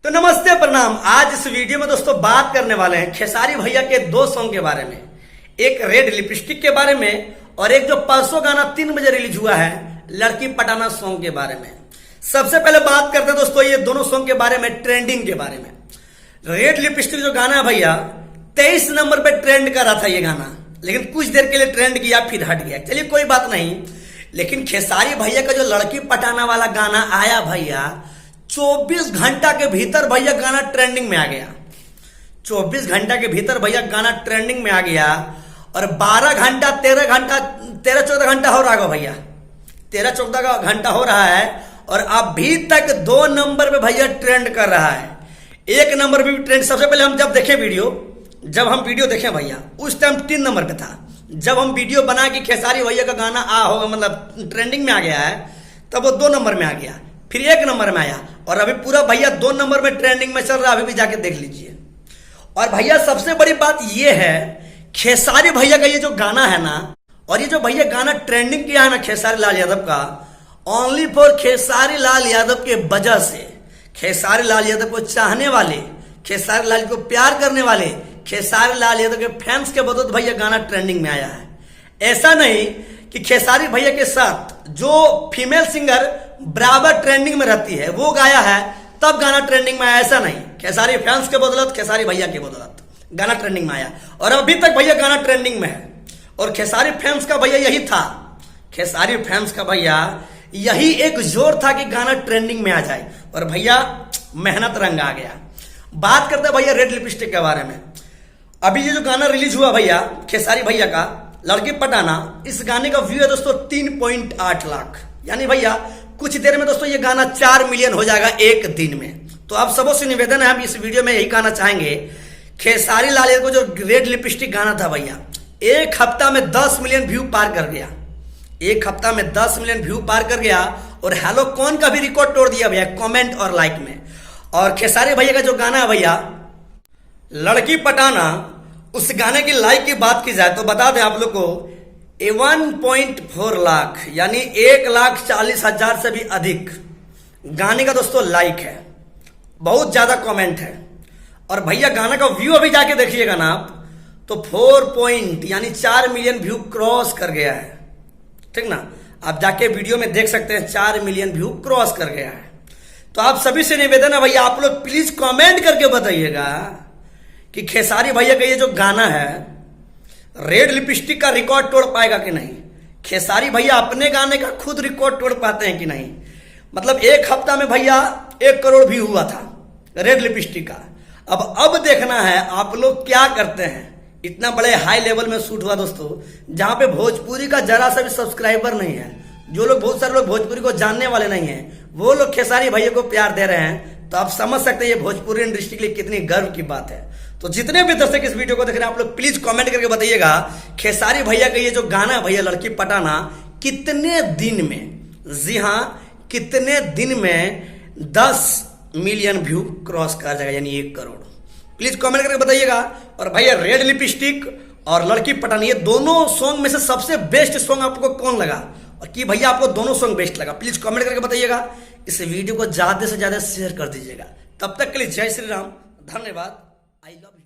तो नमस्ते प्रणाम। आज इस वीडियो में दोस्तों बात करने वाले हैं खेसारी भैया के दो सॉन्ग के बारे में, एक रेड लिपस्टिक के बारे में और एक जो परसों गाना 3 बजे रिलीज हुआ है लड़की पटाना सॉन्ग के बारे में। सबसे पहले बात करते हैं दोस्तों ये दोनों सॉन्ग के बारे में, ट्रेंडिंग के बारे में। रेड लिपस्टिक जो गाना है भैया 23 नंबर पे ट्रेंड कर रहा था ये गाना, लेकिन कुछ देर के लिए ट्रेंड किया फिर हट गया। चलिए कोई बात नहीं, लेकिन खेसारी भैया का जो लड़की पटाना वाला गाना आया भैया 24 घंटा के भीतर भैया गाना ट्रेंडिंग में आ गया। 24 घंटा के भीतर भैया गाना ट्रेंडिंग में आ गया और 12 घंटा 13-14 घंटा हो रहा है भैया, 13-14 घंटा हो रहा है और अभी तक 2 नंबर पे भैया ट्रेंड कर रहा है। 1 नंबर पे भी ट्रेंड, सबसे पहले हम जब वीडियो देखे भैया उस टाइम 3 नंबर पे था। जब हम वीडियो बना कि खेसारी भैया का गाना मतलब ट्रेंडिंग में आ गया है तब वो 2 नंबर में आ गया, फिर 1 नंबर में आया और अभी पूरा भैया 2 नंबर में ट्रेंडिंग में चल रहा है। अभी भी जाके देख लीजिए। और भैया सबसे बड़ी बात ये है खेसारी भैया का ये जो गाना है ना, और ये जो भैया गाना ट्रेंडिंग किया है ना खेसारी लाल यादव का, ओनली फॉर खेसारी लाल यादव के वजह से, खेसारी लाल यादव को चाहने वाले, खेसारी लाल को प्यार करने वाले, खेसारी लाल यादव के फैंस के बदौलत भैया गाना ट्रेंडिंग में आया है। ऐसा नहीं कि खेसारी भैया के साथ जो फीमेल सिंगर बराबर ट्रेंडिंग में रहती है वो गाया है तब गाना ट्रेंडिंग में आया, ऐसा नहीं। खेसारी फैंस के बदौलत, खेसारी भैया के बदौलत गाना ट्रेंडिंग में आया और अभी तक भैया गाना ट्रेंडिंग में है। और खेसारी फैंस का भैया यही था, खेसारी फैंस का भैया यही एक जोर था कि गाना ट्रेंडिंग में आ जाए और भैया मेहनत रंग आ गया। बात करते हैं भैया रेड लिपस्टिक के बारे में। अभी ये जो गाना रिलीज हुआ भैया खेसारी भैया का लड़की पटाना, इस गाने का व्यू है दोस्तों 3.8 लाख, यानी भैया कुछ देर में दोस्तों ये गाना 4 मिलियन हो जाएगा एक दिन में। तो आप सबों से निवेदन है, हम इस वीडियो में यही कहना चाहेंगे, खेसारी लाल यादव को जो रेड लिपस्टिक गाना था भैया 1 हफ्ता में 10 मिलियन व्यू पार कर गया, 1 हफ्ता में 10 मिलियन व्यू पार कर गया और हेलो कौन का भी रिकॉर्ड तोड़ दिया भैया कमेंट और लाइक में। और खेसारी भैया का जो गाना है भैया लड़की पटाना, उस गाने की लाइक की बात की जाए तो बता दें आप लोग को 1.4 लाख, यानी 1,40,000 से भी अधिक गाने का दोस्तों लाइक है, बहुत ज्यादा कमेंट है। और भैया गाना का व्यू अभी जाके देखिएगा ना आप तो 4 यानी 4 मिलियन व्यू क्रॉस कर गया है, ठीक ना। आप जाके वीडियो में देख सकते हैं 4 मिलियन व्यू क्रॉस कर गया है। तो आप सभी से निवेदन है भैया आप लोग प्लीज कमेंट करके बताइएगा कि खेसारी भैया का ये जो गाना है रेड लिपस्टिक का रिकॉर्ड तोड़ पाएगा कि नहीं। खेसारी भैया अपने गाने का खुद रिकॉर्ड तोड़ पाते हैं कि नहीं। मतलब 1 हफ्ता में भैया 1 करोड़ भी हुआ था रेड लिपस्टिक का। अब देखना है आप लोग क्या करते हैं। इतना बड़े हाई लेवल में शूट हुआ दोस्तों, जहां पे भोजपुरी का जरा सा भी सब्सक्राइबर नहीं है, जो लोग बहुत सारे लोग भोजपुरी को जानने वाले नहीं है, वो लोग खेसारी भैया को प्यार दे रहे हैं। तो आप समझ सकते हैं ये भोजपुरी इंडस्ट्री के लिए कितनी गर्व की बात है। तो जितने भी दर्शक इस वीडियो को देख रहे हैं आप लोग प्लीज कमेंट करके बताइएगा खेसारी भैया का ये जो गाना है भैया लड़की पटाना कितने दिन में, जी हां कितने दिन में 10 मिलियन व्यू क्रॉस कर जाएगा, यानी 1 करोड़। प्लीज कमेंट करके बताइएगा। और भैया रेड लिपस्टिक और लड़की पटाना ये दोनों सॉन्ग में से सबसे बेस्ट सॉन्ग आपको कौन लगा और कि भैया आपको दोनों सॉन्ग बेस्ट लगा, प्लीज कमेंट करके बताइएगा। इस वीडियो को ज्यादा से ज्यादा शेयर कर दीजिएगा। तब तक के लिए जय श्री राम, धन्यवाद, आई लव।